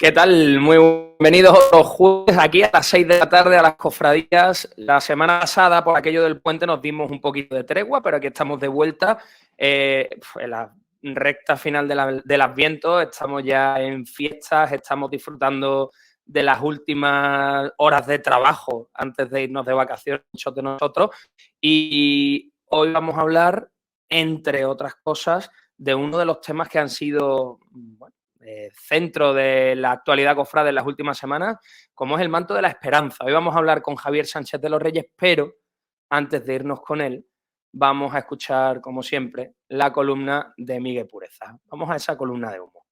¿Qué tal? Muy bienvenidos los jueves aquí a las 6 de la tarde a las cofradías. La semana pasada, por aquello del puente, nos dimos un poquito de tregua, pero aquí estamos de vuelta en la recta final del Adviento. Estamos ya en fiestas, estamos disfrutando de las últimas horas de trabajo antes de irnos de vacaciones, muchos de nosotros. Y hoy vamos a hablar, entre otras cosas, de uno de los temas que han sido, bueno, centro de la actualidad cofrade en las últimas semanas, como es el manto de la esperanza. Hoy vamos a hablar con Javier Sánchez de los Reyes, pero antes de irnos con él, vamos a escuchar, como siempre, la columna de Miguel Pureza. Vamos a esa columna de humo.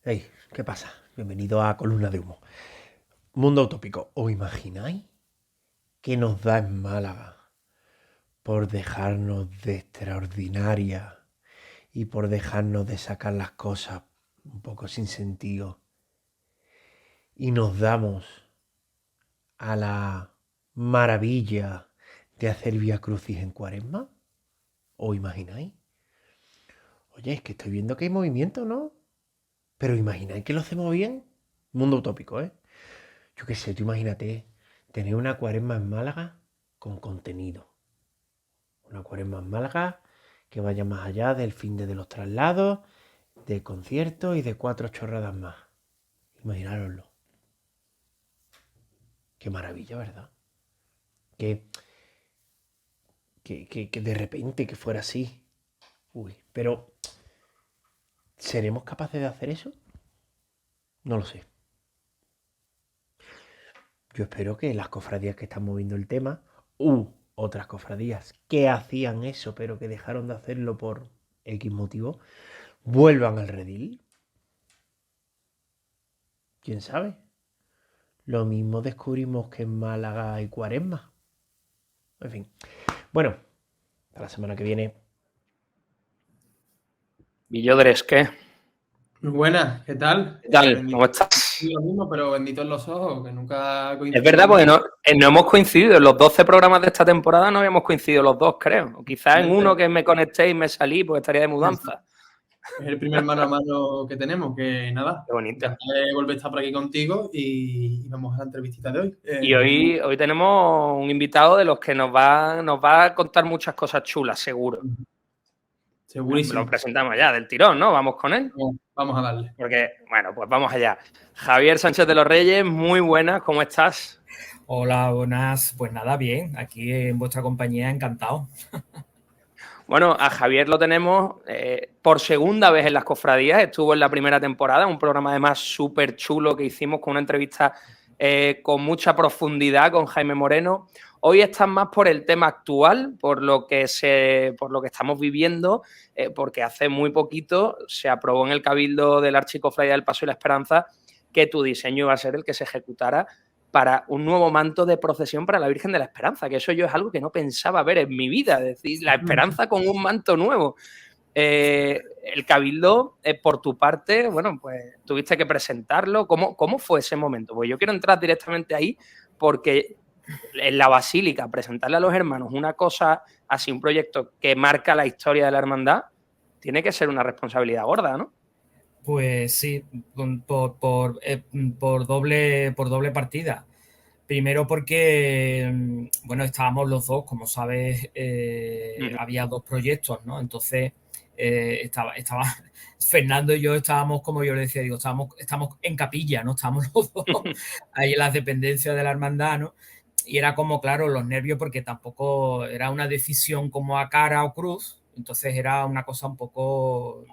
Hey, ¿qué pasa? Bienvenido a Columna de Humo. Mundo utópico. ¿Os imagináis qué nos da en Málaga por dejarnos de extraordinaria y por dejarnos de sacar las cosas un poco sin sentido? Y nos damos a la maravilla de hacer Vía Crucis en Cuaresma. ¿Os imagináis? Oye, es que estoy viendo que hay movimiento, ¿no? Pero imagináis que lo hacemos bien. Mundo utópico, ¿eh? Yo qué sé, tú imagínate tener una Cuaresma en Málaga con contenido. Una Cuaresma en Málaga que vaya más allá del fin de los traslados, de conciertos y de 4 chorradas más. Imaginároslo. Qué maravilla, ¿verdad? Que de repente que fuera así. Uy, pero ¿seremos capaces de hacer eso? No lo sé. Yo espero que las cofradías que están moviendo el tema, otras cofradías que hacían eso, pero que dejaron de hacerlo por X motivo, vuelvan al redil. ¿Quién sabe? Lo mismo descubrimos que en Málaga hay Cuaresma. En fin. Bueno, hasta la semana que viene. Villodres, ¿qué? Muy buenas, ¿qué tal? ¿Qué tal? ¿Cómo estás? Lo mismo, pero bendito en los ojos, que nunca coincidimos. Es verdad, porque no hemos coincidido. En los 12 programas de esta temporada no habíamos coincidido los dos, creo. O quizás en uno que me conecté y me salí, pues estaría de mudanza. Es el primer mano a mano que tenemos, que nada. Qué bonito. De volver a estar por aquí contigo y vamos a la entrevistita de hoy. Y hoy tenemos un invitado de los que nos va a contar muchas cosas chulas, seguro. Segurísimo. Lo presentamos ya del tirón, ¿no? Vamos con él. Vamos a darle. Porque, bueno, pues vamos allá. Javier Sánchez de los Reyes, muy buenas, ¿cómo estás? Hola, buenas. Pues nada, bien. Aquí en vuestra compañía, encantado. Bueno, a Javier lo tenemos por segunda vez en las cofradías. Estuvo en la primera temporada, un programa además súper chulo que hicimos con una entrevista con mucha profundidad con Jaime Moreno. Hoy están más por el tema actual, por lo que estamos viviendo, porque hace muy poquito se aprobó en el Cabildo del Archicofradía del Paso y la Esperanza que tu diseño iba a ser el que se ejecutara para un nuevo manto de procesión para la Virgen de la Esperanza, que eso yo es algo que no pensaba ver en mi vida, es decir, la Esperanza con un manto nuevo. El Cabildo, por tu parte, bueno, pues tuviste que presentarlo. ¿Cómo fue ese momento? Pues yo quiero entrar directamente ahí porque en la Basílica presentarle a los hermanos una cosa así, un proyecto que marca la historia de la hermandad, tiene que ser una responsabilidad gorda, ¿no? Pues sí, por doble partida. Primero porque, bueno, estábamos los dos, como sabes, había dos proyectos, ¿no? Entonces, estaba Fernando y yo estábamos, como yo le decía, digo, estamos en capilla, ¿no? Estábamos los dos ahí en las dependencias de la hermandad, ¿no? Y era como, claro, los nervios, porque tampoco era una decisión como a cara o cruz, entonces era una cosa un poco...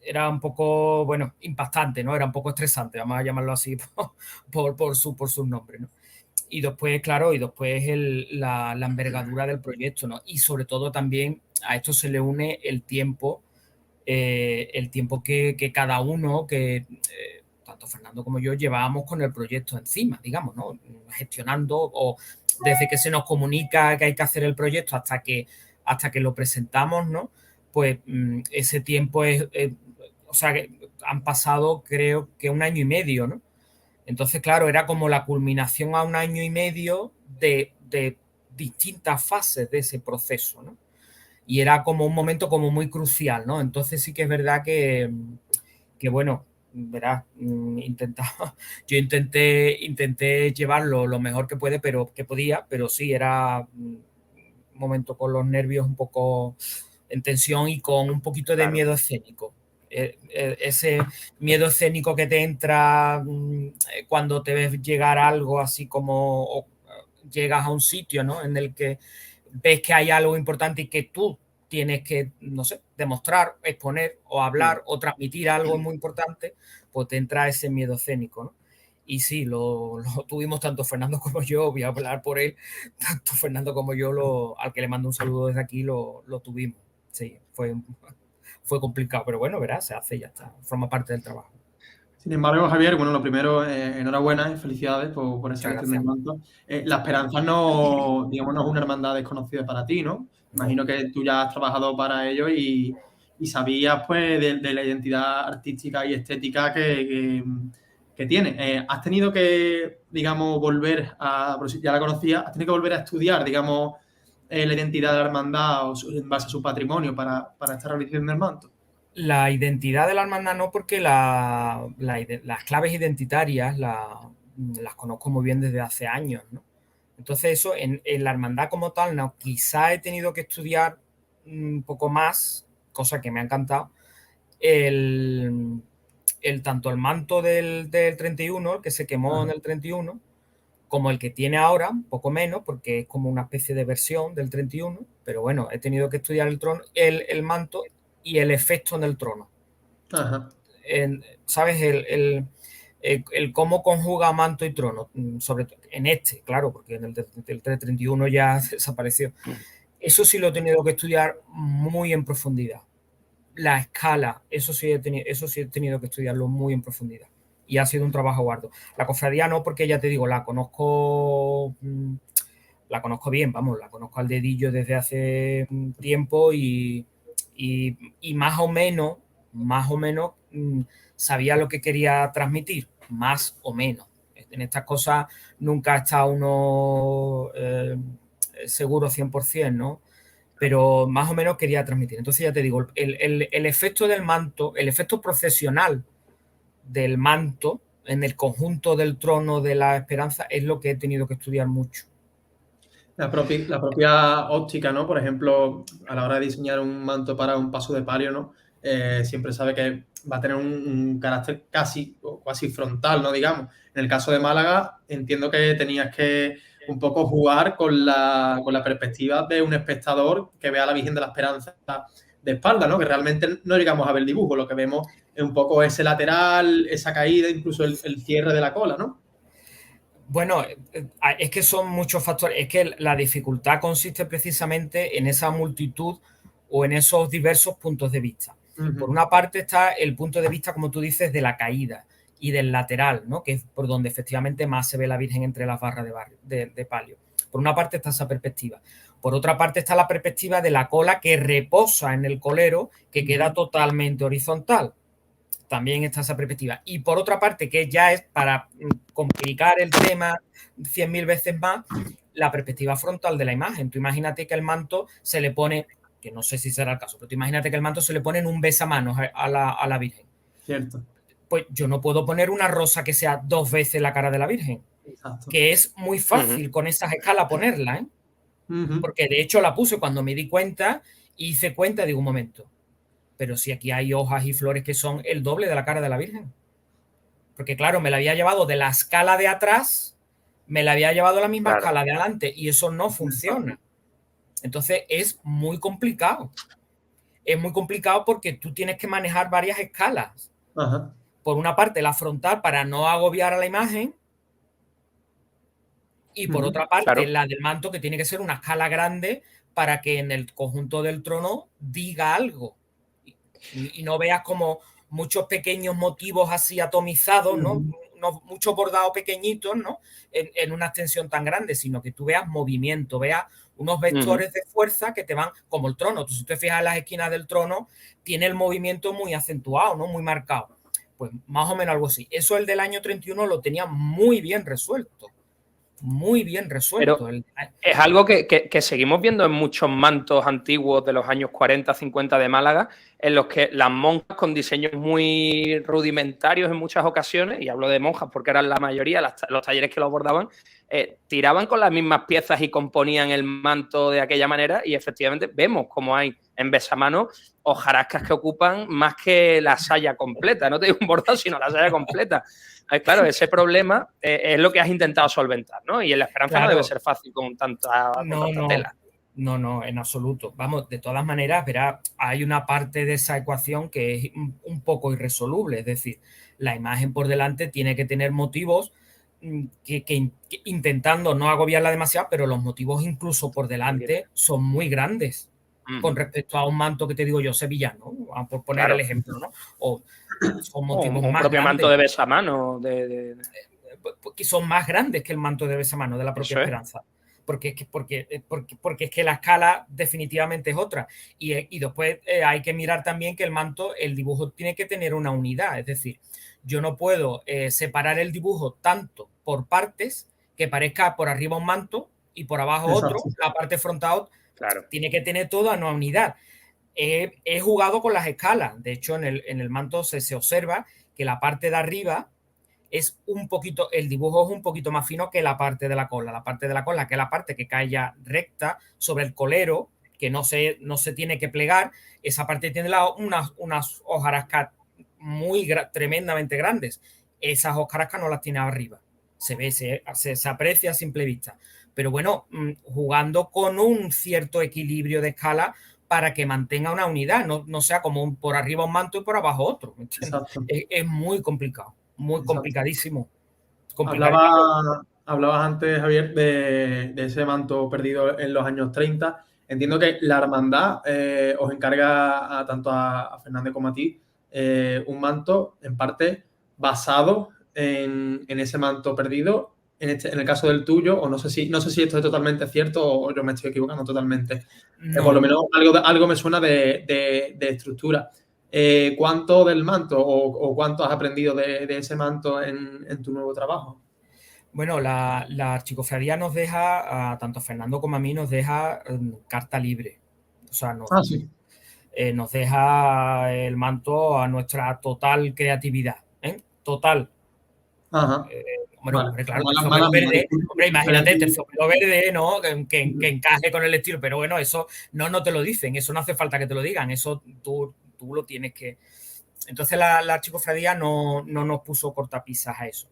era un poco, bueno, impactante, ¿no? Era un poco estresante, vamos a llamarlo así por sus nombres, ¿no? Y después, claro, la envergadura del proyecto, ¿no? Y sobre todo también a esto se le une el tiempo que cada uno, tanto Fernando como yo, llevábamos con el proyecto encima, digamos, ¿no? Gestionando, o desde que se nos comunica que hay que hacer el proyecto hasta que lo presentamos, ¿no? pues ese tiempo o sea, que han pasado creo que 1 año y medio, ¿no? Entonces, claro, era como la culminación a 1 año y medio de distintas fases de ese proceso, ¿no? Y era como un momento como muy crucial, ¿no? Entonces sí que es verdad que bueno, verás, yo intenté llevarlo lo mejor que podía, pero sí, era un momento con los nervios un poco en tensión y con un poquito de miedo escénico. Ese miedo escénico que te entra cuando te ves llegar a algo así como llegas a un sitio, ¿no? En el que ves que hay algo importante y que tú tienes que, no sé, demostrar, exponer o hablar o transmitir algo muy importante, pues te entra ese miedo escénico, ¿no? Y sí, lo tuvimos tanto Fernando como yo, voy a hablar por él, tanto Fernando como yo, al que le mando un saludo desde aquí, lo tuvimos. Sí, fue complicado, pero bueno, verás, se hace y ya está, forma parte del trabajo. Sin embargo, Javier, bueno, lo primero, enhorabuena y felicidades por esa Muchas elección del gracias. manto. La Esperanza no, digamos, no es una hermandad desconocida para ti, ¿no? Imagino que tú ya has trabajado para ello y sabías, pues, de la identidad artística y estética que tiene. ¿Has tenido que, digamos, volver a, ya la conocías, has tenido que volver a estudiar, digamos, la identidad de la hermandad en base a su patrimonio para esta realización del manto? La identidad de la hermandad no, porque las claves identitarias las conozco muy bien desde hace años, ¿no? Entonces eso en la hermandad como tal, no, quizá he tenido que estudiar un poco más, cosa que me ha encantado, tanto el manto del 31, el que se quemó en el 31, como el que tiene ahora, un poco menos, porque es como una especie de versión del 31, pero bueno, he tenido que estudiar el manto y el efecto en el trono. Ajá. ¿Sabes? El cómo conjuga manto y trono, sobre todo en este, claro, porque en el 331 ya desapareció. Eso sí lo he tenido que estudiar muy en profundidad. La escala, eso sí he tenido que estudiarlo muy en profundidad. Y ha sido un trabajo arduo. La cofradía no, porque ya te digo, la conozco bien, vamos, la conozco al dedillo desde hace tiempo y más o menos sabía lo que quería transmitir, más o menos. En estas cosas nunca está uno seguro 100%, ¿no? Pero más o menos quería transmitir. Entonces ya te digo, el efecto del manto, el efecto procesional del manto en el conjunto del trono de la esperanza es lo que he tenido que estudiar mucho. La propia óptica, ¿no? Por ejemplo, a la hora de diseñar un manto para un paso de palio, ¿no? Siempre sabe que va a tener un carácter casi frontal, ¿no? Digamos. En el caso de Málaga, entiendo que tenías que un poco jugar con la perspectiva de un espectador que vea a la Virgen de la Esperanza de espalda, ¿no? Que realmente no llegamos a ver el dibujo, lo que vemos es un poco ese lateral, esa caída, incluso el cierre de la cola, ¿no? Bueno, es que son muchos factores. Es que la dificultad consiste precisamente en esa multitud o en esos diversos puntos de vista. Por una parte está el punto de vista, como tú dices, de la caída y del lateral, ¿no? Que es por donde efectivamente más se ve la Virgen entre las barras de palio. Por una parte está esa perspectiva. Por otra parte está la perspectiva de la cola que reposa en el colero, que queda totalmente horizontal. También está esa perspectiva. Y por otra parte, que ya es para complicar el tema 100.000 veces más, la perspectiva frontal de la imagen. Tú imagínate que el manto se le pone, que no sé si será el caso, pero tú imagínate que el manto se le pone en un besamanos a la Virgen. Cierto. Pues yo no puedo poner una rosa que sea 2 veces la cara de la Virgen. Exacto. Que es muy fácil con esas escalas ponerla, ¿eh? Porque de hecho la puse cuando me di cuenta y hice cuenta, digo, un momento, pero si aquí hay hojas y flores que son el doble de la cara de la Virgen. Porque claro, me la había llevado de la escala de atrás, me la había llevado a la misma escala de adelante y eso no funciona. Entonces es muy complicado. Es muy complicado porque tú tienes que manejar varias escalas. Ajá. Por una parte, la frontal para no agobiar a la imagen y por otra parte, la del manto, que tiene que ser una escala grande para que en el conjunto del trono diga algo. Y no veas como muchos pequeños motivos así atomizados, ¿no? Muchos bordados pequeñitos, ¿no? En una extensión tan grande, sino que tú veas movimiento, veas unos vectores de fuerza que te van, como el trono. Tú, si te fijas en las esquinas del trono, tiene el movimiento muy acentuado, ¿no? Muy marcado. Pues más o menos algo así. Eso el del año 31 lo tenía muy bien resuelto. Muy bien resuelto. Pero es algo que seguimos viendo en muchos mantos antiguos de los años 40, 50 de Málaga, en los que las monjas con diseños muy rudimentarios en muchas ocasiones, y hablo de monjas porque eran la mayoría, los talleres que lo abordaban, tiraban con las mismas piezas y componían el manto de aquella manera, y efectivamente vemos como hay en besamano hojarascas que ocupan más que la saya completa, no te digo un bordado, sino la saya completa. Claro, ese problema es lo que has intentado solventar, ¿no? Y en la esperanza no debe ser fácil con tanta tela. No, en absoluto. Vamos, de todas maneras, verá, hay una parte de esa ecuación que es un poco irresoluble. Es decir, la imagen por delante tiene que tener motivos que intentando no agobiarla demasiado, pero los motivos incluso por delante son muy grandes con respecto a un manto que te digo yo, sevillano, por poner el ejemplo, ¿no? O son motivos un más propio grandes. Manto de besamano. Que son más grandes que el manto de besamano de la propia Esperanza. Porque es que la escala definitivamente es otra. Y después hay que mirar también que el manto, el dibujo tiene que tener una unidad. Es decir, yo no puedo separar el dibujo tanto por partes que parezca por arriba un manto y por abajo otro, la parte frontal. Claro. Tiene que tener toda una unidad. He jugado con las escalas. De hecho, en el manto se observa que la parte de arriba es un poquito, el dibujo es un poquito más fino que la parte de la cola. La parte de la cola, que es la parte que cae ya recta sobre el colero, que no se tiene que plegar, esa parte tiene unas hojarascas tremendamente grandes. Esas hojarascas no las tiene arriba. Se ve, se aprecia a simple vista. Pero bueno, jugando con un cierto equilibrio de escala para que mantenga una unidad, no sea como por arriba un manto y por abajo otro. Es muy complicado. Muy complicadísimo. Hablabas antes, Javier, de ese manto perdido en los años 30. Entiendo que la hermandad os encarga tanto a Fernández como a ti un manto en parte basado en ese manto perdido. En el caso del tuyo, o no sé si esto es totalmente cierto o yo me estoy equivocando totalmente. No. Por lo menos algo me suena de estructura. ¿Cuánto del manto o cuánto has aprendido de ese manto en tu nuevo trabajo? Bueno, la archicofradía nos deja, tanto a Fernando como a mí, nos deja carta libre. O sea, nos deja el manto a nuestra total creatividad. Total. Ajá. Bueno, claro, el sombrero verde, hombre, imagínate, el sombrero verde, ¿no? Que encaje con el estilo, pero bueno, eso no te lo dicen, eso no hace falta que te lo digan, eso tú lo tienes que... Entonces la archicofradía no nos puso cortapisas a eso.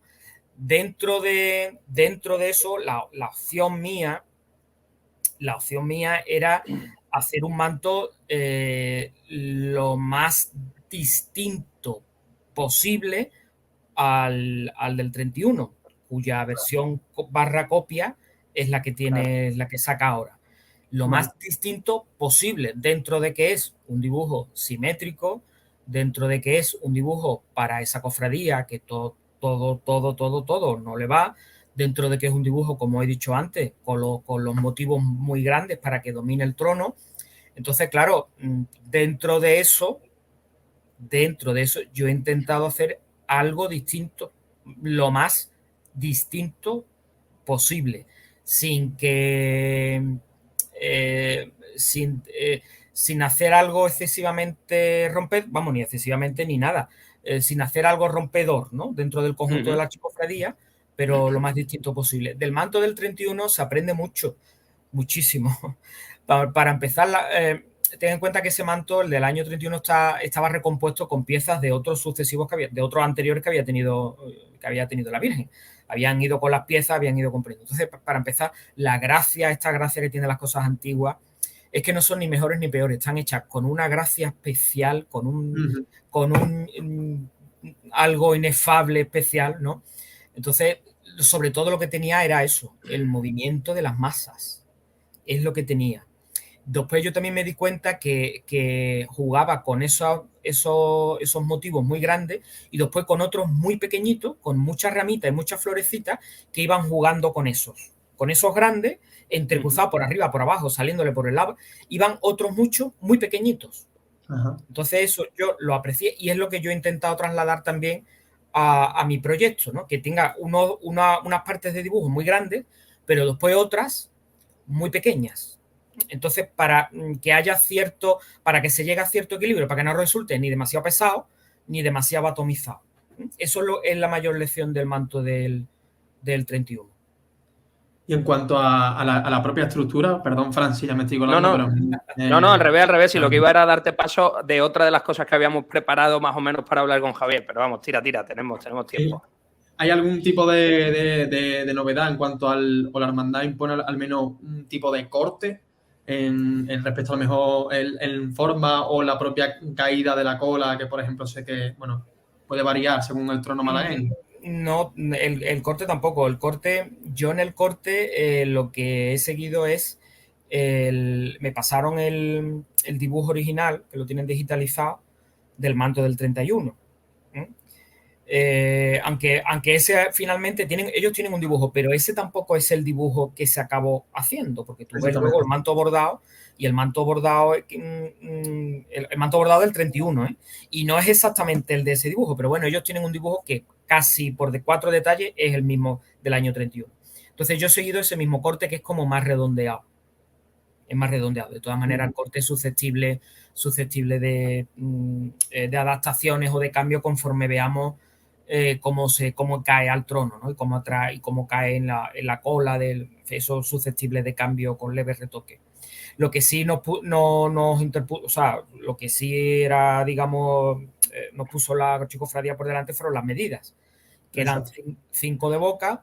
Dentro de eso, la opción mía era hacer un manto lo más distinto posible al del 31, cuya versión / copia es la que tiene, la que saca ahora. Lo más distinto posible, dentro de que es un dibujo simétrico, dentro de que es un dibujo para esa cofradía que todo no le va, dentro de que es un dibujo, como he dicho antes, con los motivos muy grandes para que domine el trono. Entonces, claro, dentro de eso yo he intentado hacer algo distinto, lo más distinto posible, sin hacer algo excesivamente ni excesivamente ni nada, sin hacer algo rompedor, ¿no? Dentro del conjunto de la archicofradía, pero lo más distinto posible. Del manto del 31 se aprende muchísimo. Para empezar, ten en cuenta que ese manto, el del año 31, estaba recompuesto con piezas de otros sucesivos de otros anteriores que había tenido la Virgen. Habían ido con las piezas, habían ido comprando. Entonces, para empezar, esta gracia que tienen las cosas antiguas, es que no son ni mejores ni peores, están hechas con una gracia especial, con algo inefable especial, ¿no? Entonces, sobre todo lo que tenía era eso, el movimiento de las masas. Es lo que tenía. Después yo también me di cuenta que jugaba con esos motivos muy grandes y después con otros muy pequeñitos, con muchas ramitas y muchas florecitas que iban jugando con esos. con esos grandes, entrecruzados por arriba, por abajo, saliéndole por el lado, iban otros muchos muy pequeñitos. Ajá. Entonces eso yo lo aprecié y es lo que yo he intentado trasladar también a mi proyecto, ¿no? Que tenga unas partes de dibujo muy grandes, pero después otras muy pequeñas. Entonces, para que se llegue a cierto equilibrio, para que no resulte ni demasiado pesado ni demasiado atomizado. Eso es la mayor lección del manto del 31. Y en cuanto a la propia estructura, perdón, Fran, si ya me estoy colando, pero... No, al revés. Y lo que iba era darte paso de otra de las cosas que habíamos preparado más o menos para hablar con Javier. Pero vamos, tira, tenemos tiempo. ¿Hay algún tipo de novedad en cuanto o la hermandad impone al menos un tipo de corte en respecto a lo mejor en forma o la propia caída de la cola, que por ejemplo sé que, bueno, puede variar según el trono malagueño? No, el corte tampoco. Yo en el corte lo que he seguido es, me pasaron el dibujo original, que lo tienen digitalizado, del manto del 31. Aunque ese finalmente ellos tienen un dibujo, pero ese tampoco es el dibujo que se acabó haciendo, porque tú ves luego el manto bordado y el manto bordado del 31, y no es exactamente el de ese dibujo, pero bueno, ellos tienen un dibujo que casi por 4 detalles es el mismo del año 31. Entonces yo he seguido ese mismo corte que es como más redondeado. Es más redondeado. De todas maneras, el corte es susceptible de adaptaciones o de cambio conforme veamos cómo cae al trono, ¿no? Y cómo cae en la cola eso susceptible de cambio con leves retoques. Lo que sí nos interpuso, o sea, lo que sí era, digamos, nos puso la Archicofradía por delante fueron las medidas, que eran 5 de boca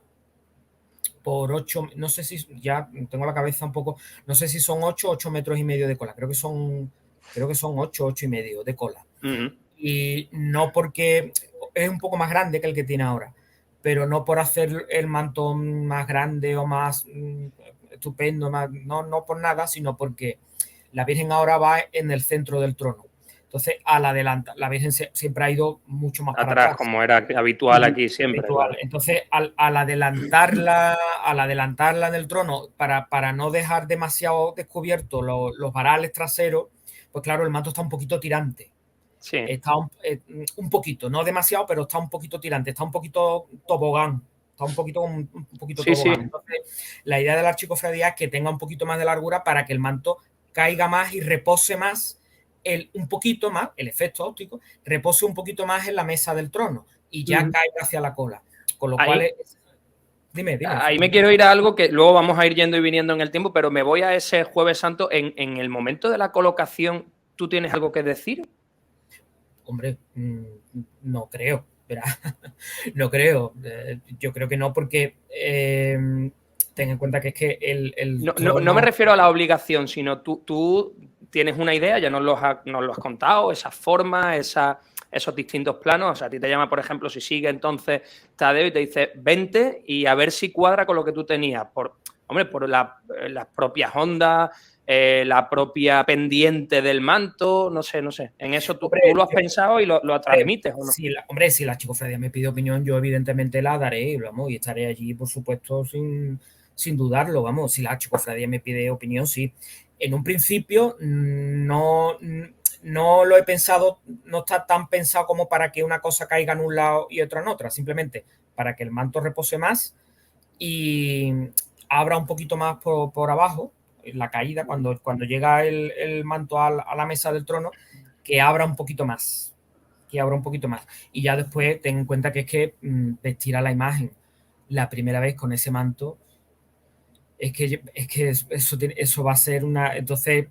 por 8, no sé si, ya tengo la cabeza un poco, no sé si son 8 metros y medio de cola, creo que son 8 y medio de cola. Y no porque es un poco más grande que el que tiene ahora, pero no por hacer el manto más grande o más estupendo, no por nada, sino porque la Virgen ahora va en el centro del trono. Entonces, al adelantar, la Virgen siempre ha ido mucho más para atrás, como era habitual aquí siempre. Claro. Entonces, al adelantarla en el trono, para no dejar demasiado descubierto los varales traseros, pues claro, el manto está un poquito tirante. Sí. Está un poquito, no demasiado, pero está un poquito tirante, está un poquito tobogán. Está un poquito tobogán. Sí. Entonces, la idea de la Archicofradía es que tenga un poquito más de largura para que el manto caiga más y repose más, un poquito más, el efecto óptico, repose un poquito más en la mesa del trono y ya caiga hacia la cola. Con lo cual, dime. Ahí me quiero ir a algo que luego vamos a ir yendo y viniendo en el tiempo, pero me voy a ese Jueves Santo. En el momento de la colocación, ¿tú tienes algo que decir? Hombre, no creo, ¿verdad? No creo. Yo creo que no, porque ten en cuenta que es que no me refiero a la obligación, sino tú tienes una idea, ya nos lo has contado, esa forma, esos distintos planos. O sea, a ti te llama, por ejemplo, si sigue entonces Tadeo y te dice 20 y a ver si cuadra con lo que tú tenías. Por las propias ondas, la propia pendiente del manto, no sé. En eso tú lo has pensado y lo transmites, ¿o no? Si la Archicofradía me pide opinión, yo evidentemente la daré, vamos, y estaré allí, por supuesto, sin dudarlo, vamos. Si la Archicofradía me pide opinión, sí. En un principio no lo he pensado, no está tan pensado como para que una cosa caiga en un lado y otra en otra, simplemente para que el manto repose más y abra un poquito más por abajo, la caída, cuando llega el manto a la mesa del trono, que abra un poquito más. Y ya después ten en cuenta que es que vestir a la imagen la primera vez con ese manto, es que eso va a ser una... Entonces...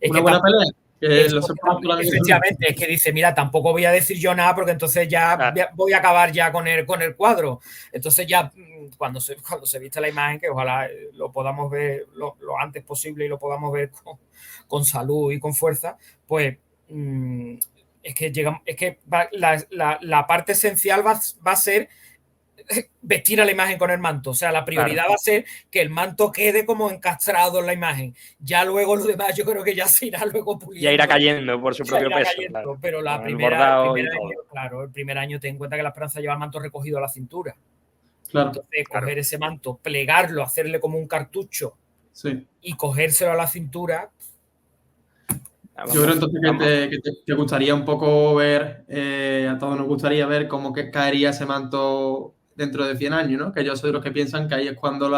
una buena pelea. Efectivamente, es que dice, mira, tampoco voy a decir yo nada porque entonces ya voy a acabar ya con el cuadro. Entonces ya cuando se viste la imagen, que ojalá lo podamos ver lo antes posible y lo podamos ver con salud y con fuerza, pues es que la parte esencial va a ser vestir a la imagen con el manto. O sea, la prioridad va a ser que el manto quede como encastrado en la imagen. Ya luego lo demás yo creo que ya se irá luego puliendo. Ya irá cayendo por su propio peso. Claro. Pero el primer año, ten en cuenta que la Esperanza lleva el manto recogido a la cintura. Claro. Entonces, coger ese manto, plegarlo, hacerle como un cartucho Sí. y cogérselo a la cintura. Yo creo entonces que te gustaría un poco ver, a todos nos gustaría ver cómo que caería ese manto dentro de 100 años, ¿no? Que yo soy de los que piensan que ahí es cuando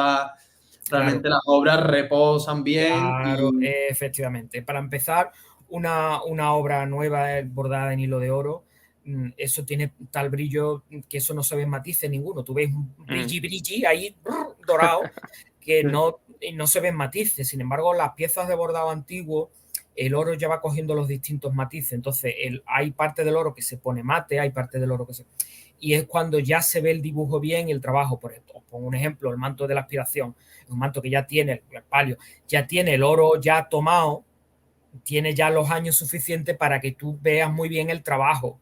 realmente las obras reposan bien. Claro, efectivamente. Para empezar, una obra nueva bordada en hilo de oro, eso tiene tal brillo que eso no se ve en matices ninguno. Tú ves un brilli ahí dorado que no se ven matices. Sin embargo, las piezas de bordado antiguo, el oro ya va cogiendo los distintos matices. Entonces, hay parte del oro que se pone mate, hay parte del oro que se... Y es cuando ya se ve el dibujo bien y el trabajo. Por ejemplo, os pongo un ejemplo, el manto de la aspiración. Un manto que ya tiene, el palio, ya tiene el oro ya tomado, tiene ya los años suficientes para que tú veas muy bien el trabajo.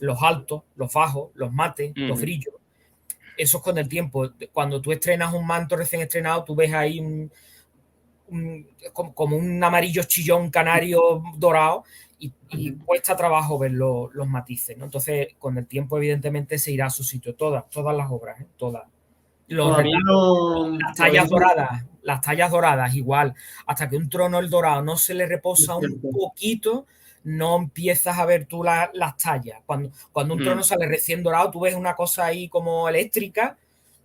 Los altos, los bajos, los mates, los brillos. Eso es con el tiempo. Cuando tú estrenas un manto recién estrenado, tú ves ahí como un amarillo chillón canario dorado y cuesta trabajo ver los matices, ¿no? Entonces, con el tiempo, evidentemente, se irá a su sitio. Todas las obras, todas. Las tallas doradas, igual. Hasta que un trono el dorado no se le reposa un poquito, no empiezas a ver tú las tallas. Cuando un trono sale recién dorado, tú ves una cosa ahí como eléctrica.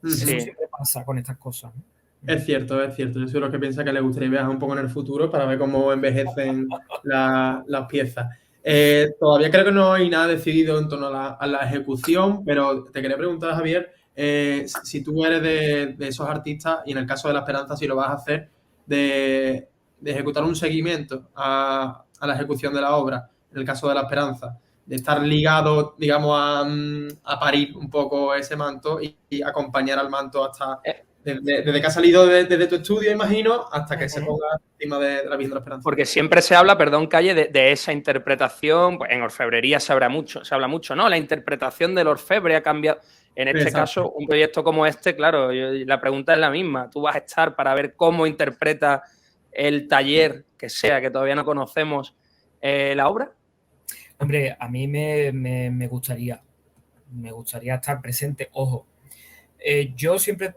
Eso siempre pasa con estas cosas, ¿no? Es cierto, es cierto. Yo soy de los que piensa que le gustaría viajar un poco en el futuro para ver cómo envejecen las piezas. Todavía creo que no hay nada decidido en torno a la ejecución, pero te quería preguntar, Javier, si tú eres de esos artistas y en el caso de La Esperanza, si lo vas a hacer, de ejecutar un seguimiento a la ejecución de la obra, en el caso de La Esperanza, de estar ligado, digamos, a parir un poco ese manto y acompañar al manto hasta... Desde que ha salido desde tu estudio, imagino, hasta que se ponga encima de la Virgen de la Esperanza. Porque siempre se habla, perdón, Calle, de esa interpretación. Pues en orfebrería se habla mucho, ¿no? La interpretación del orfebre ha cambiado. En este caso, un proyecto como este, claro, la pregunta es la misma. Tú vas a estar para ver cómo interpreta el taller, que sea, que todavía no conocemos, la obra. Hombre, a mí me gustaría estar presente. Ojo, yo siempre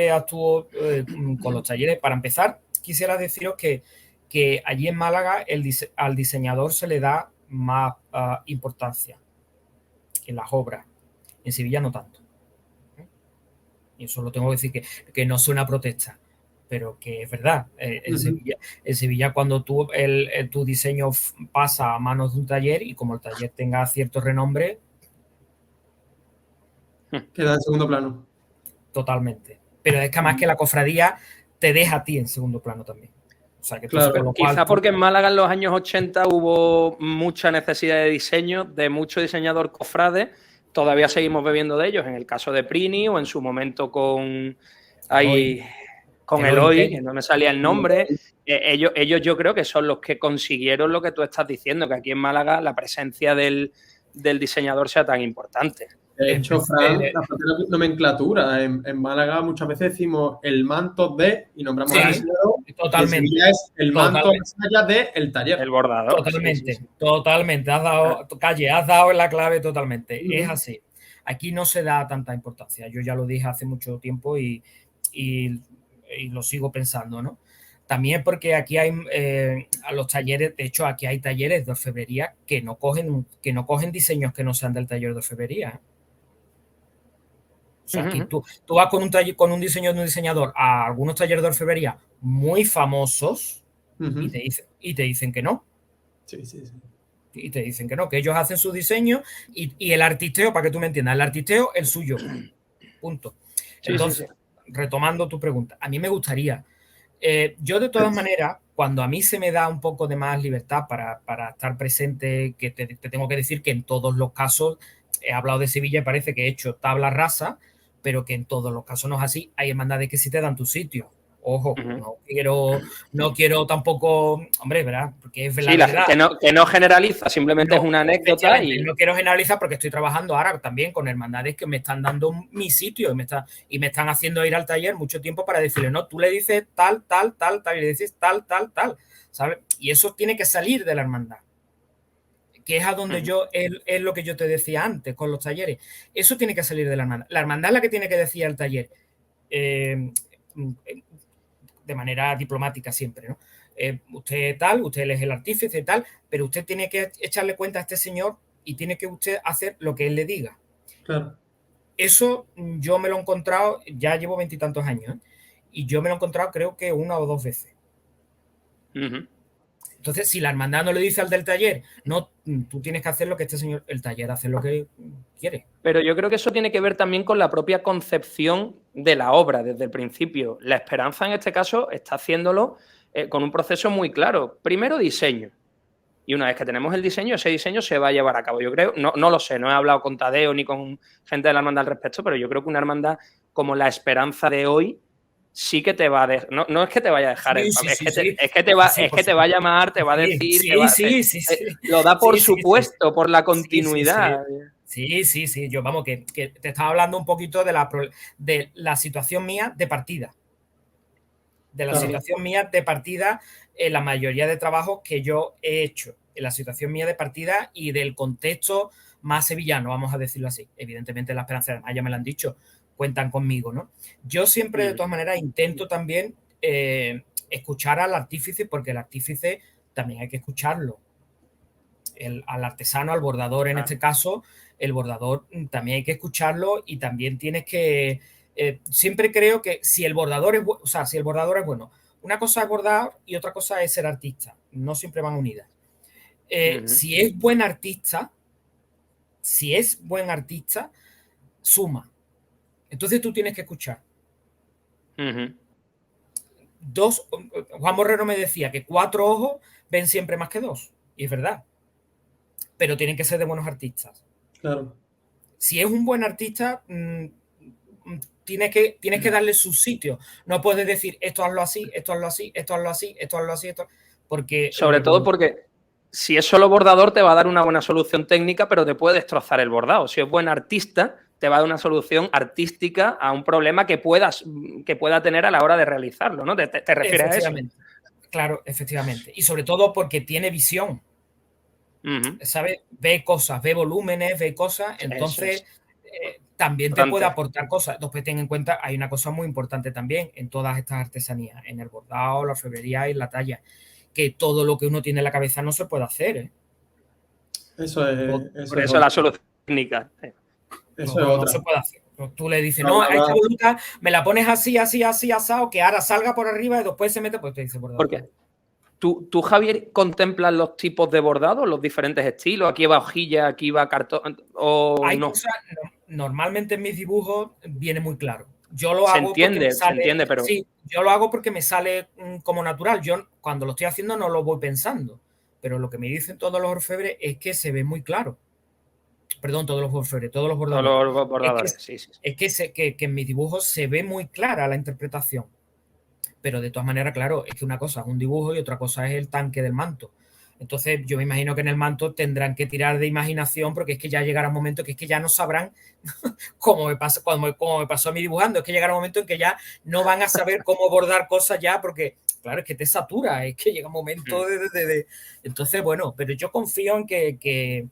actúo con los talleres. Para empezar, quisiera deciros que allí en Málaga al diseñador se le da más importancia que en las obras. En Sevilla no tanto. Y eso lo tengo que decir que no suena a protesta, pero que es verdad. En Sevilla cuando tu diseño pasa a manos de un taller y como el taller tenga cierto renombre... Queda en segundo plano. Totalmente. Pero es que además que la cofradía te deja a ti en segundo plano también. O sea, que claro, quizá porque en Málaga en los años 80 hubo mucha necesidad de diseño, de mucho diseñador cofrade. Todavía seguimos bebiendo de ellos, en el caso de Prini o en su momento con Eloy, que no me salía el nombre. Ellos yo creo que son los que consiguieron lo que tú estás diciendo, que aquí en Málaga la presencia del diseñador sea tan importante. De hecho, Fran, la propia nomenclatura. En Málaga muchas veces decimos el manto de y nombramos al diseñador. Totalmente. Y es el manto del taller. El bordador. Totalmente, totalmente. Has dado en la clave totalmente. Es así. Aquí no se da tanta importancia. Yo ya lo dije hace mucho tiempo y lo sigo pensando, ¿no? También porque aquí hay a los talleres, de hecho, aquí hay talleres de orfebrería que no cogen diseños que no sean del taller de orfebrería. O sea, aquí tú vas con un diseño de un diseñador a algunos talleres de orfebrería muy famosos y te dicen que no. Sí. Y te dicen que no, que ellos hacen su diseño y el artisteo, para que tú me entiendas, el artisteo, el suyo. Punto. Entonces, retomando tu pregunta, a mí me gustaría. Yo, de todas maneras, cuando a mí se me da un poco de más libertad para estar presente, que te tengo que decir que en todos los casos, he hablado de Sevilla y parece que he hecho tabla rasa, pero que en todos los casos no es así. Hay hermandades que sí te dan tu sitio. Ojo, no quiero tampoco, hombre, ¿verdad? Porque es verdad. Que no generaliza, simplemente es una anécdota. No quiero generalizar porque estoy trabajando ahora también con hermandades que me están dando mi sitio y me están haciendo ir al taller mucho tiempo para decirle, no, tú le dices tal, y le dices tal, ¿sabes? Y eso tiene que salir de la hermandad. que es a donde es lo que yo te decía antes con los talleres. Eso tiene que salir de la hermandad. La hermandad es la que tiene que decir al taller, de manera diplomática siempre, ¿no? Usted tal, usted es el artífice y tal, pero usted tiene que echarle cuenta a este señor y tiene que usted hacer lo que él le diga. Claro. Eso yo me lo he encontrado, ya llevo 20 y tantos años, ¿eh? Y yo me lo he encontrado creo que 1 o 2 veces. Entonces, si la hermandad no le dice al del taller, no, tú tienes que hacer lo que este señor, el taller hace lo que quiere. Pero yo creo que eso tiene que ver también con la propia concepción de la obra desde el principio. La Esperanza, en este caso, está haciéndolo con un proceso muy claro. Primero, diseño. Y una vez que tenemos el diseño, ese diseño se va a llevar a cabo. Yo creo, no lo sé, no he hablado con Tadeo ni con gente de la hermandad al respecto, pero yo creo que una hermandad como la Esperanza de hoy sí que te va a dejar, no es que te vaya a dejar, es que te va a llamar, te va a decir, lo da por supuesto, por la continuidad. Sí, yo vamos, que te estaba hablando un poquito de la situación mía de partida. Situación mía de partida en la mayoría de trabajos que yo he hecho, en la situación mía de partida y del contexto más sevillano, vamos a decirlo así. Evidentemente la Esperanza, además ya me lo han dicho, cuentan conmigo, ¿no? Yo siempre, de todas maneras, intento también escuchar al artífice, porque el artífice también hay que escucharlo. Al artesano, al bordador, en este caso, el bordador también hay que escucharlo y también tienes que... siempre creo que si el bordador es bueno, una cosa es bordar y otra cosa es ser artista. No siempre van unidas. Si es buen artista, suma. Entonces tú tienes que escuchar. Juan Morrero me decía que 4 ojos ven siempre más que 2. Y es verdad. Pero tienen que ser de buenos artistas. Claro. Si es un buen artista, tienes que darle su sitio. No puedes decir esto hazlo así, esto hazlo así, esto hazlo así, esto hazlo así, porque... Sobre todo porque si es solo bordador te va a dar una buena solución técnica, pero te puede destrozar el bordado. Si es buen artista, te va a dar una solución artística a un problema que pueda tener a la hora de realizarlo, ¿no? ¿Te refieres a eso? Claro, efectivamente. Y sobre todo porque tiene visión. ¿Sabes? Ve cosas, ve volúmenes, ve cosas. Entonces, también te puede aportar cosas. Después ten en cuenta, hay una cosa muy importante también en todas estas artesanías, en el bordado, la orfebrería y la talla, que todo lo que uno tiene en la cabeza no se puede hacer, ¿eh? Eso es. Por eso la solución técnica. No se puede hacer. Tú le dices, no, a esta voluta me la pones así, asado, que ahora salga por arriba y después se mete, pues te dice bordado. ¿Por qué? ¿Tú, Javier, contemplas los tipos de bordado, los diferentes estilos? ¿Aquí va hojilla, aquí va cartón? ¿O hay no? cosas, normalmente en mis dibujos viene muy claro. Yo lo hago se entiende, pero... Sí, yo lo hago porque me sale como natural. Yo cuando lo estoy haciendo no lo voy pensando. Pero lo que me dicen todos los orfebres es que se ve muy claro. Perdón, todos los orfebres, todos los bordadores. Todos los bordadores, sí. Es que en mis dibujos se ve muy clara la interpretación. Pero de todas maneras, claro, es que una cosa es un dibujo y otra cosa es el tanque del manto. Entonces, yo me imagino que en el manto tendrán que tirar de imaginación porque es que ya llegará un momento que es que ya no sabrán cómo me pasó a mí dibujando. Es que llegará un momento en que ya no van a saber cómo bordar cosas ya porque, claro, es que te satura. Es que llega un momento de... Entonces, bueno, pero yo confío en que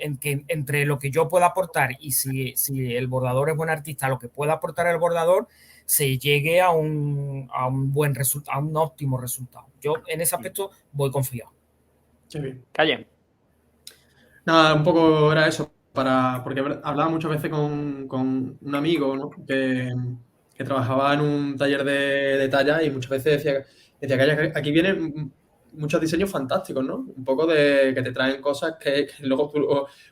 entre lo que yo pueda aportar y si el bordador es buen artista, lo que pueda aportar el bordador, se llegue a un buen resultado, a un óptimo resultado. Yo en ese aspecto voy confiado. Qué bien. Calle. Nada, un poco era eso, porque hablaba muchas veces con un amigo, ¿no? que trabajaba en un taller de talla y muchas veces decía que aquí vienen muchos diseños fantásticos, ¿no? Un poco de que te traen cosas que luego tú,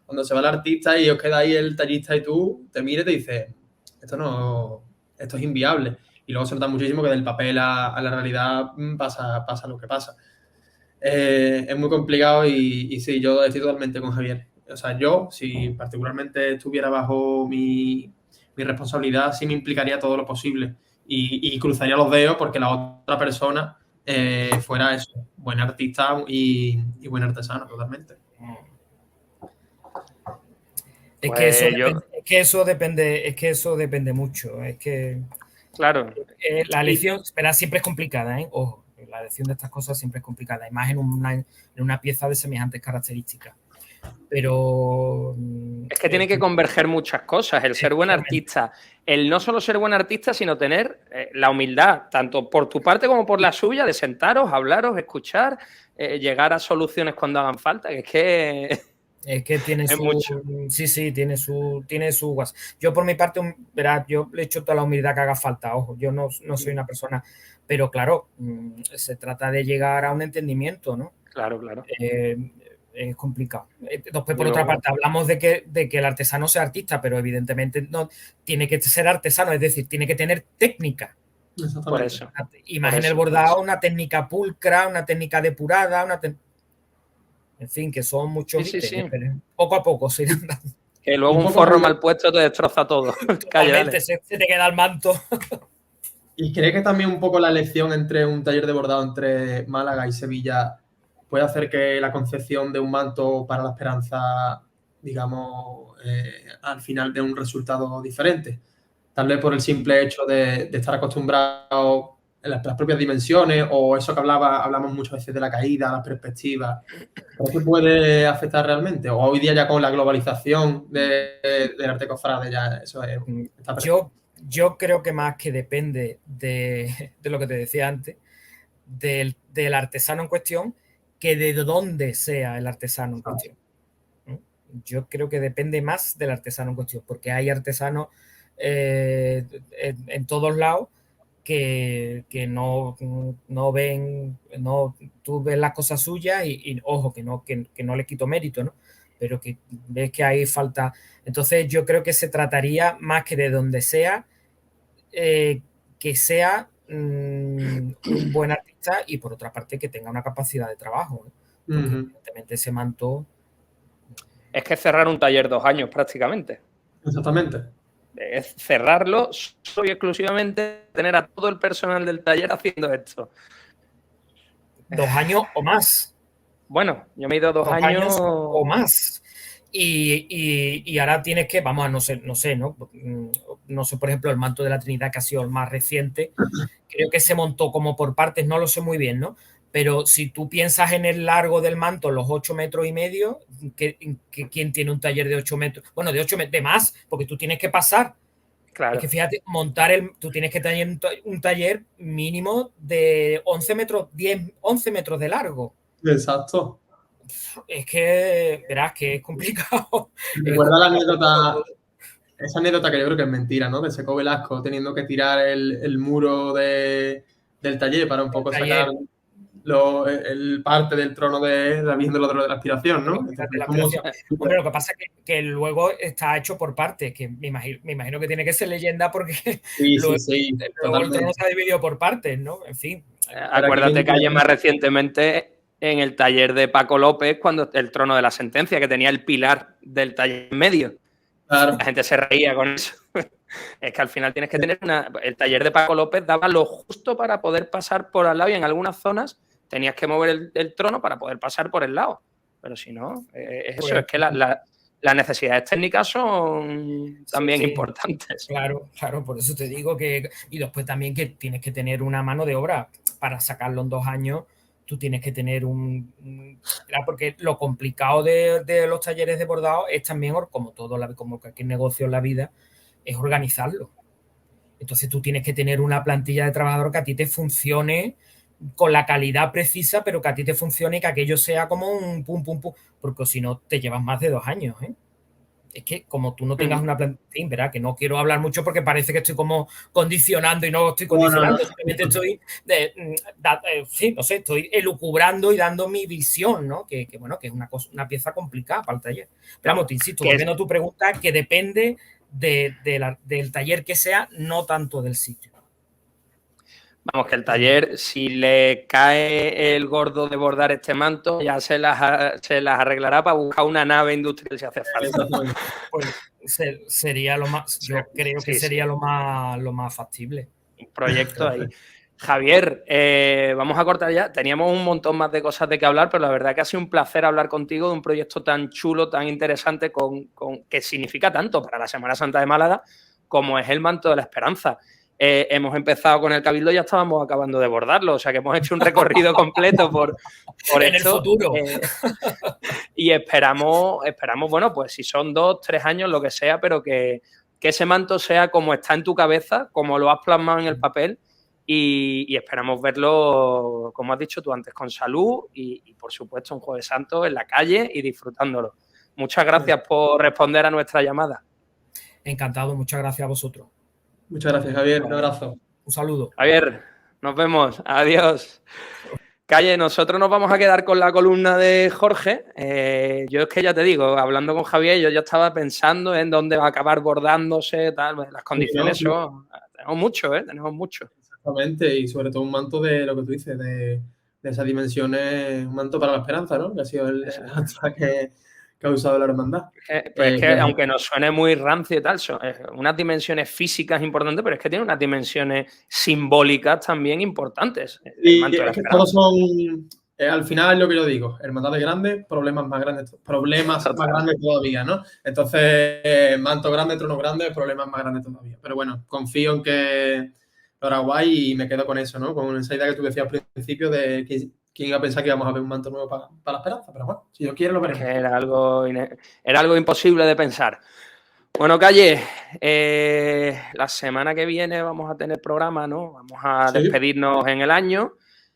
cuando se va el artista y os queda ahí el tallista y tú te miras y te dices, esto es inviable. Y luego se nota muchísimo que del papel a la realidad pasa lo que pasa. Es muy complicado y sí, yo estoy totalmente con Javier. O sea, yo, si particularmente estuviera bajo mi responsabilidad, sí me implicaría todo lo posible y cruzaría los dedos porque la otra persona fuera eso, buen artista y buen artesano, totalmente. Es que eso depende mucho. Es que claro. La elección siempre es complicada, ¿eh? Ojo, la elección de estas cosas siempre es complicada, y más en una pieza de semejantes características. Pero es que tiene que converger muchas cosas, el ser buen artista, el no solo ser buen artista, sino tener la humildad, tanto por tu parte como por la suya, de sentaros, hablaros, escuchar, llegar a soluciones cuando hagan falta, que es que tiene es su... mucho. Sí, tiene su guas. Yo por mi parte, verás, yo le echo toda la humildad que haga falta, ojo, yo no soy una persona, pero claro, se trata de llegar a un entendimiento, ¿no? Claro. Es complicado. Después, por otra parte, hablamos de que el artesano sea artista, pero evidentemente no tiene que ser artesano, es decir, tiene que tener técnica. Por eso. Y más en el bordado, una técnica pulcra, una técnica depurada, en fin, que son muchos sí. pero poco a poco se irán dando. Que luego un forro mal puesto te destroza todo. Totalmente, se te queda el manto. ¿Y cree que también un poco la elección entre un taller de bordado entre Málaga y Sevilla puede hacer que la concepción de un manto para la esperanza, digamos, al final dé un resultado diferente? Tal vez por el simple hecho de estar acostumbrado en las propias dimensiones, o eso que hablamos muchas veces de la caída, las perspectivas. ¿Creo que puede afectar realmente? ¿O hoy día ya con la globalización del arte cofrade ya eso está presente? Yo creo que más que depende de lo que te decía antes, del artesano en cuestión, que de dónde sea el artesano en cuestión. Yo creo que depende más del artesano en cuestión, porque hay artesanos en todos lados que no ven, tú ves las cosas suyas y ojo, que no le quito mérito, ¿no? Pero que ves que hay falta. Entonces yo creo que se trataría más que de donde sea, que sea un buen artista y por otra parte que tenga una capacidad de trabajo, ¿no? Porque evidentemente ese manto... Es que cerrar un taller 2 años prácticamente. Exactamente. Es cerrarlo solo y exclusivamente, tener a todo el personal del taller haciendo esto. 2 años o más. Bueno, yo me he ido 2 años o más. Y ahora tienes que, vamos a no sé, ¿no? No sé, por ejemplo, el manto de la Trinidad, que ha sido el más reciente, creo que se montó como por partes, no lo sé muy bien, ¿no? Pero si tú piensas en el largo del manto, los 8,5 metros, ¿quién tiene un taller de 8 metros? Bueno, de 8 metros, de más, porque tú tienes que pasar. Claro. Es que fíjate, tú tienes que tener un taller mínimo de 11 metros, 11 metros de largo. Exacto. Es que, verás que es complicado. Recuerda la anécdota, esa anécdota que yo creo que es mentira, ¿no? De Seco Velasco teniendo que tirar el muro del taller para un poco sacar el parte del trono de la Virgen del Odre de la Aspiración, ¿no? Bueno, lo que pasa es que luego está hecho por partes, que me imagino que tiene que ser leyenda porque luego el trono se ha dividido por partes, ¿no? En fin. Acuérdate que ayer más recientemente en el taller de Paco López, cuando el trono de la sentencia, que tenía el pilar del taller en medio. Claro. La gente se reía con eso. Es que al final tienes que tener el taller de Paco López daba lo justo para poder pasar por al lado y en algunas zonas tenías que mover el trono para poder pasar por el lado. Pero si no, es eso, es que las necesidades técnicas son también importantes. Claro, por eso te digo que... Y después también que tienes que tener una mano de obra para sacarlo en 2 años. Tú tienes que tener porque lo complicado de los talleres de bordado es también, como cualquier negocio en la vida, es organizarlo. Entonces tú tienes que tener una plantilla de trabajadores que a ti te funcione con la calidad precisa, pero que a ti te funcione y que aquello sea como un pum, porque si no te llevas más de 2 años, ¿eh? Es que como tú no tengas una plantilla, ¿verdad? Que no quiero hablar mucho porque parece que estoy como condicionando y no estoy condicionando, simplemente estoy, estoy elucubrando y dando mi visión, ¿no? Que bueno, que es una pieza complicada para el taller. Pero vamos, te insisto, volviendo a tu pregunta, que depende del taller que sea, no tanto del sitio. Vamos, que el taller, si le cae el gordo de bordar este manto, ya se las arreglará para buscar una nave industrial si hace falta. Pues sería lo más, yo creo que sería lo más factible. Un proyecto ahí. Javier, vamos a cortar ya. Teníamos un montón más de cosas de que hablar, pero la verdad que ha sido un placer hablar contigo de un proyecto tan chulo, tan interesante, que significa tanto para la Semana Santa de Málaga, como es el Manto de la Esperanza. hemos empezado con el Cabildo y ya estábamos acabando de bordarlo. O sea que hemos hecho un recorrido completo por en esto. el futuro. Y esperamos, bueno, pues si son 2, 3 años, lo que sea, pero que ese manto sea como está en tu cabeza, como lo has plasmado en el papel. Y esperamos verlo, como has dicho tú antes, con salud y por supuesto, un Jueves Santo en la calle y disfrutándolo. Muchas gracias por responder a nuestra llamada. Encantado, muchas gracias a vosotros. Muchas gracias, Javier. Un abrazo. Un saludo. Javier, nos vemos. Adiós. Calle, nosotros nos vamos a quedar con la columna de Jorge. Yo es que ya te digo, hablando con Javier, yo ya estaba pensando en dónde va a acabar bordándose, tal. Las condiciones son... Tenemos mucho, tenemos mucho. Exactamente, y sobre todo un manto de lo que tú dices, de esas dimensiones, un manto para la esperanza, ¿no? Que ha sido el hashtag que ha usado la hermandad. Pues es que aunque nos suene muy rancio y tal, son unas dimensiones físicas importantes, pero es que tiene unas dimensiones simbólicas también importantes. Y es que todos son, al final es lo que yo digo, hermandades grandes, problemas más grandes todavía, ¿no? Entonces, manto grande, trono grande, problemas más grandes todavía. Pero bueno, confío en que lo hará guay y me quedo con eso, ¿no? Con esa idea que tú decías al principio de que quién iba a pensar que íbamos a ver un manto nuevo para la esperanza, pero bueno, si Dios quiere lo veremos. Era algo imposible de pensar. Bueno, Calle, la semana que viene vamos a tener programa, ¿no? Vamos a despedirnos en el año.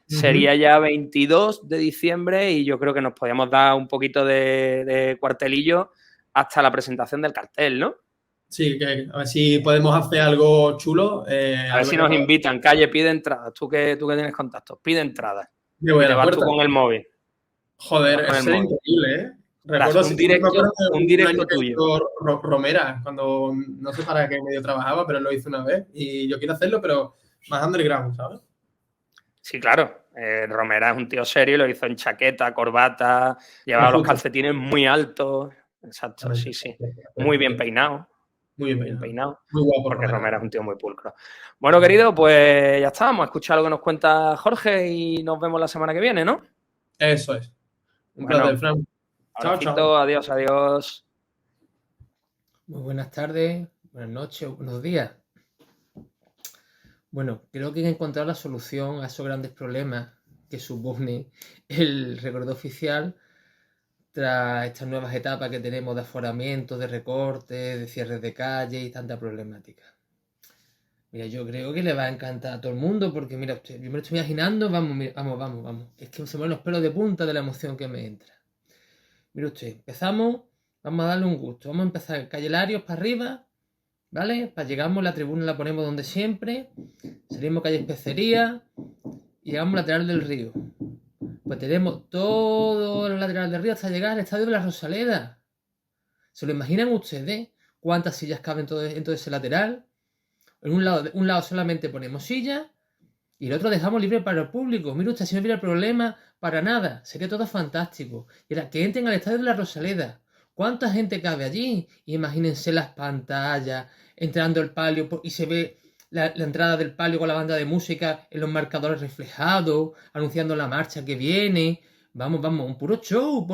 Sería ya 22 de diciembre y yo creo que nos podíamos dar un poquito de cuartelillo hasta la presentación del cartel, ¿no? Sí, que a ver si podemos hacer algo chulo. A ver si nos invitan. Calle, pide entradas. Tú que tienes contactos, pide entradas. Me voy a la puerta. Tú con el móvil. Joder, eso es increíble, ¿eh? Recuerdo un directo tuyo. Romera, cuando no sé para qué medio trabajaba, pero lo hice una vez. Y yo quiero hacerlo, pero más underground, ¿sabes? Sí, claro. Romera es un tío serio, lo hizo en chaqueta, corbata, llevaba los calcetines muy altos. Exacto, sí. Muy bien peinado. Muy bien peinado. Muy guapo. Porque Romera es un tío muy pulcro. Bueno, querido, pues ya está. Vamos a escuchar lo que nos cuenta Jorge y nos vemos la semana que viene, ¿no? Eso es. Un placer, Fran. Chao. Adiós. Muy buenas tardes, buenas noches o buenos días. Bueno, creo que he encontrado la solución a esos grandes problemas que supone el recorrido oficial tras estas nuevas etapas que tenemos de aforamiento, de recortes, de cierres de calle y tanta problemática. Mira, yo creo que le va a encantar a todo el mundo porque, mira usted, yo me lo estoy imaginando, vamos. Es que se me ponen los pelos de punta de la emoción que me entra. Mira usted, empezamos, vamos a darle un gusto. Vamos a empezar calle Larios para arriba, ¿vale? Para llegamos, la tribuna la ponemos donde siempre, salimos calle Especería y llegamos al lateral del río. Pues tenemos todo el lateral del río hasta llegar al estadio de la Rosaleda. ¿Se lo imaginan ustedes? ¿Cuántas sillas caben en todo ese lateral? En un lado solamente ponemos sillas y el otro dejamos libre para el público. Mire usted, si no hubiera problema, para nada. Sería todo fantástico. Y ahora, que entren al estadio de la Rosaleda. ¿Cuánta gente cabe allí? Imagínense las pantallas, entrando el palio y se ve la entrada del palio con la banda de música en los marcadores reflejados, anunciando la marcha que viene. Vamos, un puro show.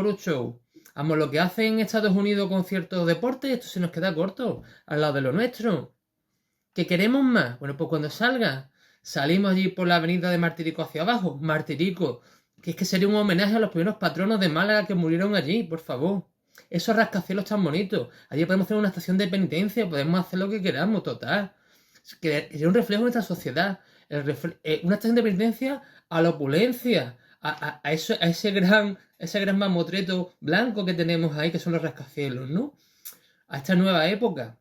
Vamos, lo que hacen en Estados Unidos con ciertos deportes, esto se nos queda corto al lado de lo nuestro. ¿Qué queremos más? Bueno, pues cuando salga, salimos allí por la avenida de Martirico hacia abajo. Martirico, que es que sería un homenaje a los primeros patronos de Málaga que murieron allí, por favor. Esos rascacielos tan bonitos. Allí podemos hacer una estación de penitencia, podemos hacer lo que queramos, total. Que es un reflejo de nuestra sociedad. Una estación de penitencia a la opulencia, a ese gran mamotreto blanco que tenemos ahí, que son los rascacielos, ¿no? A esta nueva época,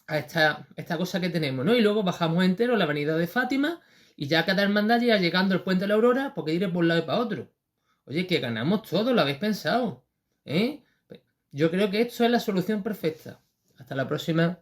a esta cosa que tenemos, ¿no? Y luego bajamos entero la avenida de Fátima y ya cada hermandad ya llegando al Puente de la Aurora, porque iré por un lado y para otro. Oye, que ganamos todo, lo habéis pensado, ¿eh? Yo creo que esto es la solución perfecta. Hasta la próxima.